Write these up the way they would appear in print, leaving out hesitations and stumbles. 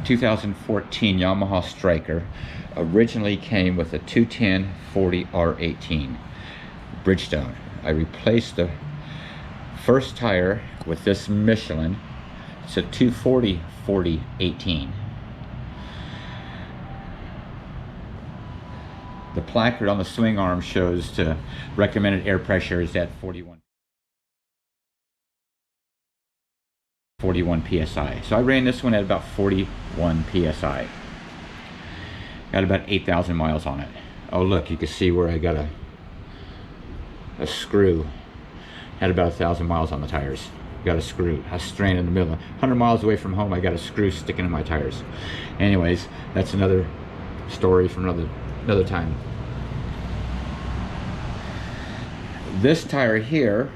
2014 Yamaha Striker. Originally came with a 210 40 R18 Bridgestone. I replaced the first tire with this Michelin. It's a 240 40 18. The placard on the swing arm shows the recommended air pressure is at 41 psi. So I ran this one at about 41 psi. Got about 8,000 miles on it. Oh look, you can see where I got a screw. Had about 1,000 miles on the tires. Got a screw, a strain in the middle. 100 miles away from home, I got a screw sticking in my tires. Anyways, that's another story from another time. This tire here,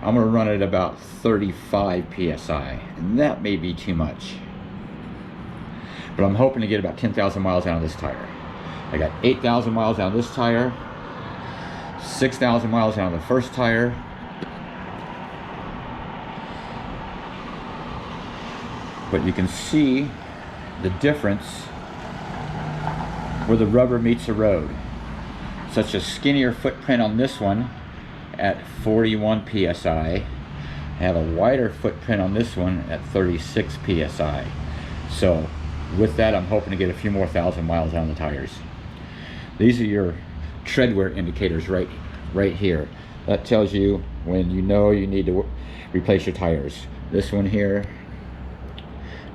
I'm gonna run it about 35 psi, and that may be too much. But I'm hoping to get about 10,000 miles out of this tire. I got 8,000 miles out of this tire, 6,000 miles out of the first tire. But you can see the difference where the rubber meets the road. Such a skinnier footprint on this one at 41 psi. I have a wider footprint on this one at 36 psi. So with that, I'm hoping to get a few more thousand miles on the tires. These are your tread wear indicators right here. That tells you when you know you need to replace your tires. This one here,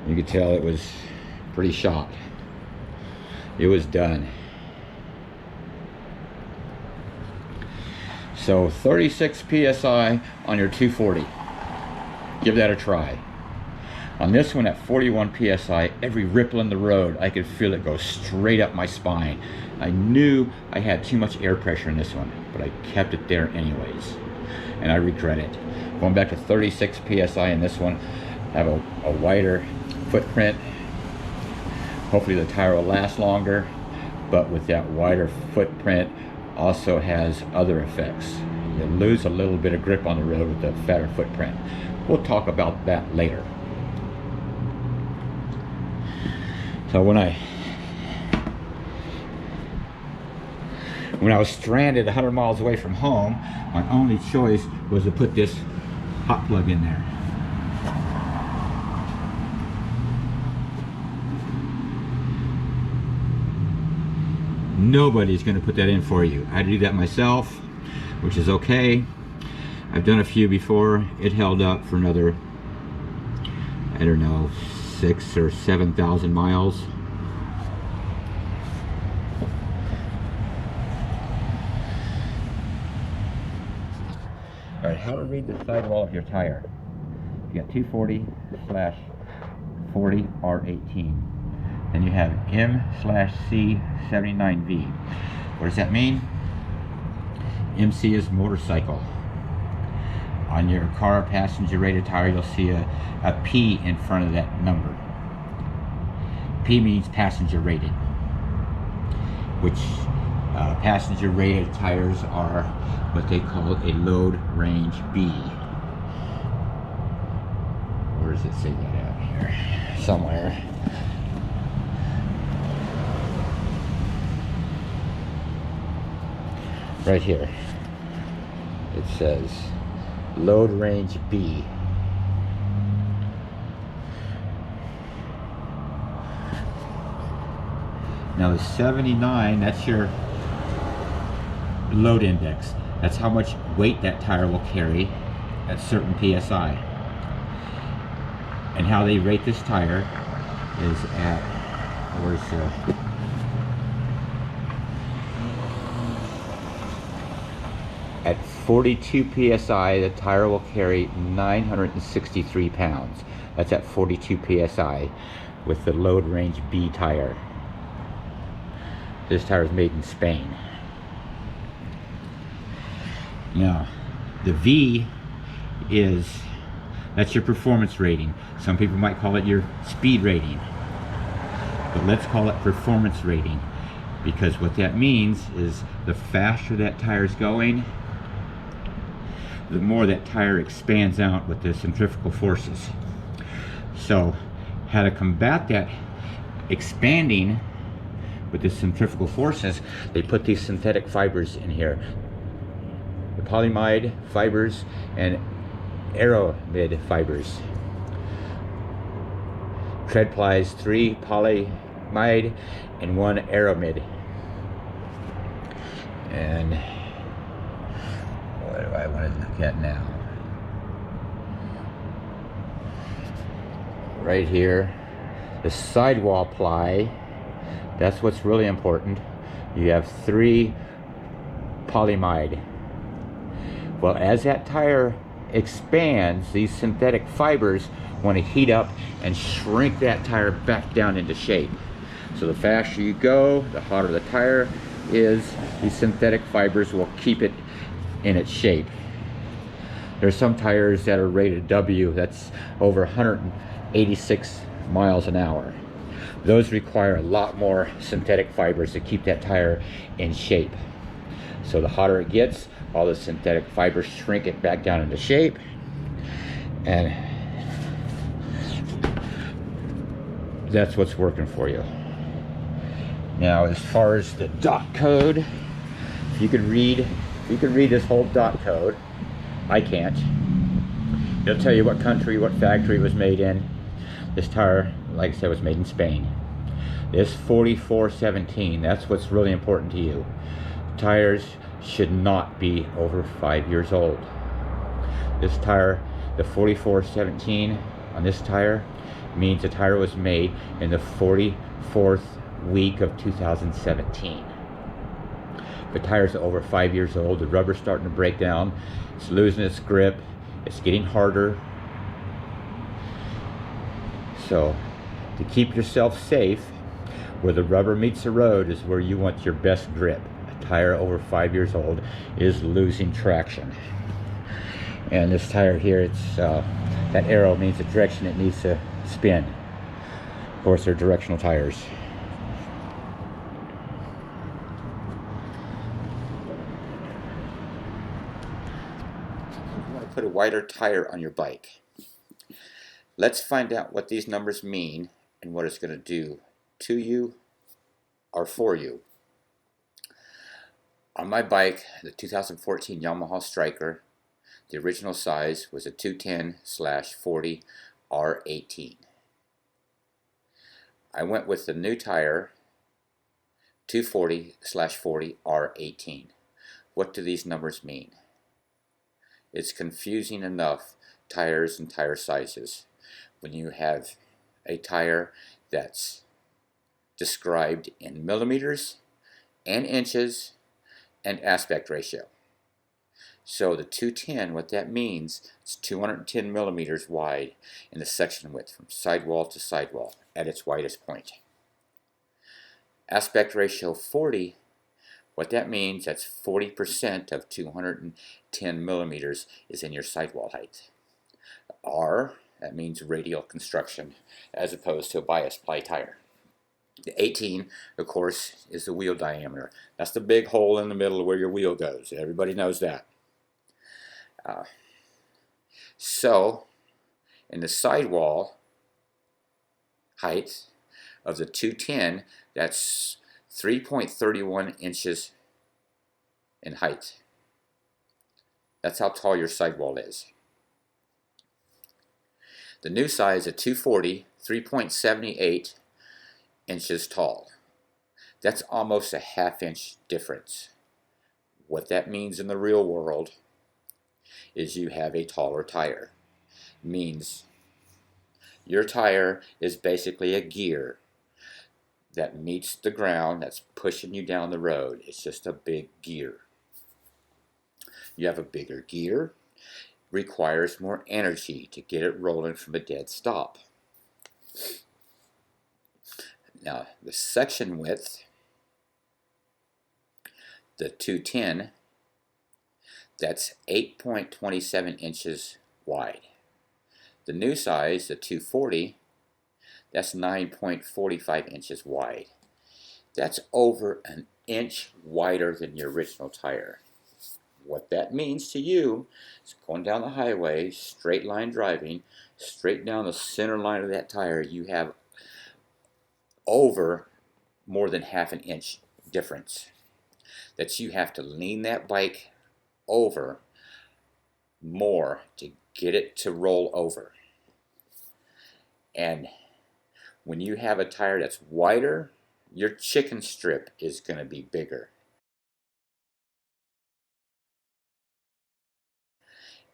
you can tell it was pretty shot. It was done. So 36 psi on your 240. Give that a try. On this one at 41 psi, every ripple in the road, I could feel it go straight up my spine. I knew I had too much air pressure in this one, but I kept it there anyways, and I regret it. Going back to 36 psi in this one, have a wider footprint. Hopefully the tire will last longer, but with that wider footprint also has other effects. You lose a little bit of grip on the road with the fatter footprint. We'll talk about that later. So when I was stranded 100 miles away from home, my only choice was to put this hot plug in there. Nobody's going to put that in for you. I had to do that myself, which is okay. I've done a few before. It held up for another, I don't know, 6,000 or 7,000 miles. All right, how to read the sidewall of your tire. You got 240/40 R18. Then you have M/C79V. What does that mean? MC is motorcycle. On your car passenger rated tire, you'll see a P in front of that number. P means passenger rated, which passenger rated tires are what they call a load range B. Where does it say that out here? Somewhere. Right here. It says load range B. Now the 79, that's your load index. That's how much weight that tire will carry at certain PSI. And how they rate this tire is at, where's at 42 psi, the tire will carry 963 pounds. That's at 42 psi with the load range B tire. This tire is made in Spain. Now, the V that's your performance rating. Some people might call it your speed rating, but let's call it performance rating, because what that means is the faster that tire is going, the more that tire expands out with the centrifugal forces. So How to combat that expanding with the centrifugal forces, they put these synthetic fibers in here. The polyamide fibers and aramid fibers. Tread plies 3 polyamide and 1 aramid. And what do I want to look at now? Right here, the sidewall ply, that's what's really important. You have 3 polyamide. Well, as that tire expands, these synthetic fibers want to heat up and shrink that tire back down into shape. So the faster you go, the hotter the tire is, these synthetic fibers will keep it in its shape. There's some tires that are rated W, that's over 186 miles an hour. Those require a lot more synthetic fibers to keep that tire in shape. So the hotter it gets, all the synthetic fibers shrink it back down into shape, and that's what's working for you. Now, as far as the dot code, if you could read this whole dot code, I can't. It'll tell you what country, what factory it was made in. This tire, like I said, was made in Spain. This 4417, that's what's really important to you. Tires should not be over 5 years old. This tire, the 4417 on this tire, means the tire was made in the 44th week of 2017. The tire's over 5 years old, the rubber's starting to break down, it's losing its grip, it's getting harder. So, to keep yourself safe, where the rubber meets the road is where you want your best grip. A tire over 5 years old is losing traction. And this tire here, it's that arrow means the direction it needs to spin. Of course, they're directional tires. You want to put a wider tire on your bike. Let's find out what these numbers mean and what it's going to do to you or for you. On my bike, the 2014 Yamaha Striker, the original size was a 210/40 R18. I went with the new tire 240/40 R18. What do these numbers mean? It's confusing enough, tires and tire sizes, when you have a tire that's described in millimeters and inches and aspect ratio. So the 210, what that means, is 210 millimeters wide in the section width from sidewall to sidewall at its widest point. Aspect ratio 40, what that means, that's 40% of 210 millimeters is in your sidewall height. R, that means radial construction as opposed to a bias ply tire. The 18, of course, is the wheel diameter. That's the big hole in the middle where your wheel goes. Everybody knows that. So, in the sidewall height of the 210, that's 3.31 inches in height. That's how tall your sidewall is. The new size of 240, 3.78 inches tall. That's almost a ½ inch difference. What that means in the real world is you have a taller tire. It means your tire is basically a gear that meets the ground, that's pushing you down the road. It's just a big gear. You have a bigger gear, requires more energy to get it rolling from a dead stop. Now, the section width, the 210, that's 8.27 inches wide. The new size, the 240, that's 9.45 inches wide. That's over an inch wider than your original tire. What that means to you is going down the highway, straight line driving, straight down the center line of that tire, you have over more than half an inch difference. That you have to lean that bike over more to get it to roll over. And when you have a tire that's wider, your chicken strip is going to be bigger.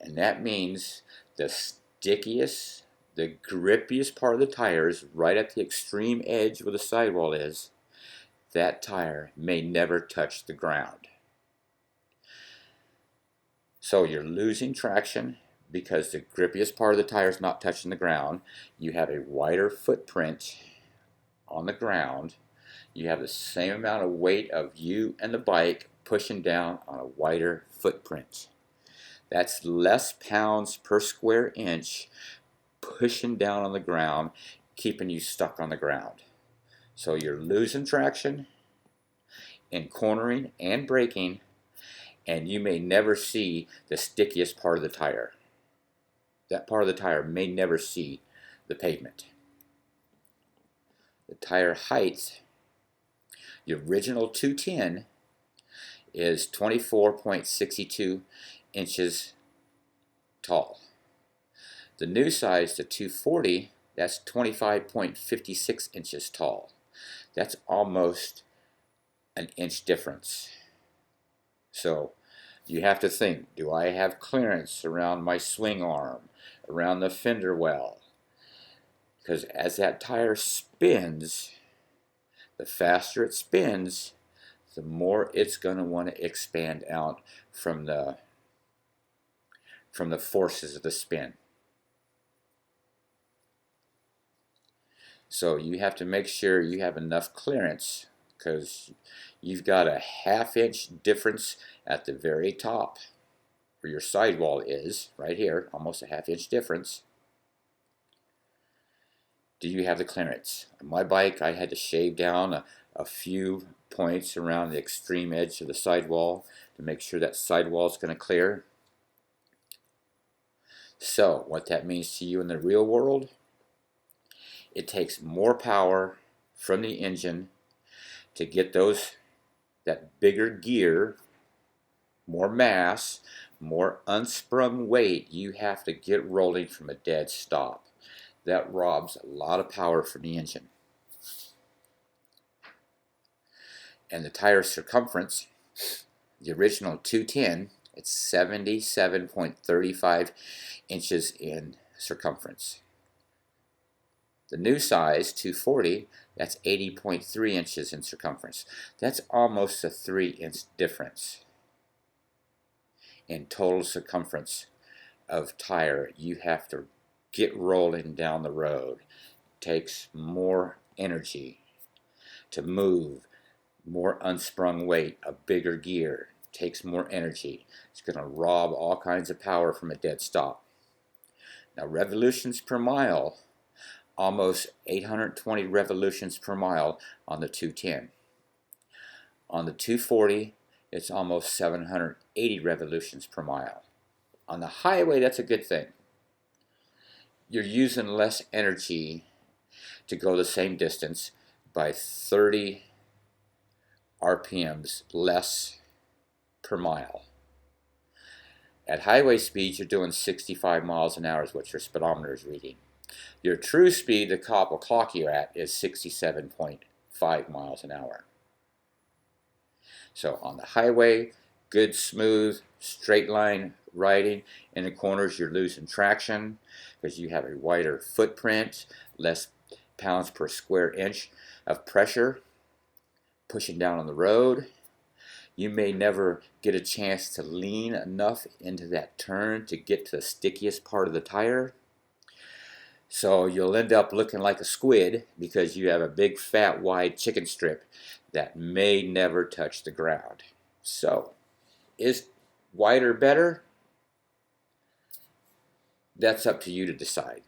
And that means the stickiest, the grippiest part of the tire is right at the extreme edge where the sidewall is. That tire may never touch the ground. So you're losing traction because the grippiest part of the tire is not touching the ground. You have a wider footprint on the ground. You have the same amount of weight of you and the bike pushing down on a wider footprint. That's less pounds per square inch pushing down on the ground, keeping you stuck on the ground. So you're losing traction in cornering and braking, and you may never see the stickiest part of the tire. That part of the tire may never see the pavement. The tire height, the original 210 is 24.62 inches tall. The new size, the 240, that's 25.56 inches tall. That's almost an inch difference. So you have to think, do I have clearance around my swing arm, around the fender well? Because as that tire spins, the faster it spins, the more it's going to want to expand out from the forces of the spin. So you have to make sure you have enough clearance, because you've got a ½ inch difference at the very top where your sidewall is, right here, almost a ½ inch difference. Do you have the clearance? On my bike, I had to shave down a few points around the extreme edge of the sidewall to make sure that sidewall is going to clear. So what that means to you in the real world, it takes more power from the engine to get that bigger gear, more mass, more unsprung weight. You have to get rolling from a dead stop. That robs a lot of power from the engine. And the tire circumference, the original 210, it's 77.35 inches in circumference. The new size, 240, that's 80.3 inches in circumference. That's almost a 3-inch difference in total circumference of tire. You have to get rolling down the road. It takes more energy to move, more unsprung weight, a bigger gear. It takes more energy. It's going to rob all kinds of power from a dead stop. Now, revolutions per mile, almost 820 revolutions per mile on the 210. On the 240, it's almost 780 revolutions per mile. On the highway, that's a good thing. You're using less energy to go the same distance by 30 RPMs less per mile. At highway speeds, you're doing 65 miles an hour is what your speedometer is reading. Your true speed the cop will clock you at is 67.5 miles an hour. So on the highway, good, smooth, straight line riding. In the corners, you're losing traction because you have a wider footprint, less pounds per square inch of pressure pushing down on the road. You may never get a chance to lean enough into that turn to get to the stickiest part of the tire. So you'll end up looking like a squid because you have a big, fat, wide chicken strip that may never touch the ground. So, is wider better? That's up to you to decide.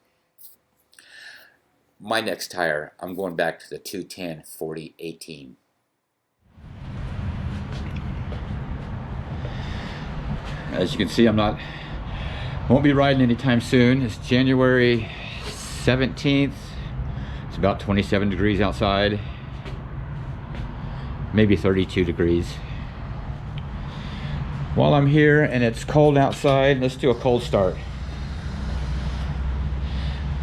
My next tire, I'm going back to the 210 4018. As you can see, I'm not Won't be riding anytime soon. It's January 17th. It's about 27 degrees outside. Maybe 32 degrees. While I'm here and it's cold outside, let's do a cold start.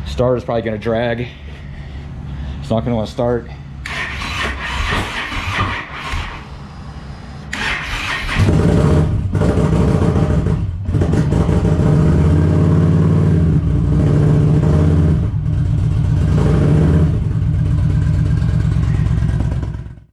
Start is probably going to drag. It's not going to want to start.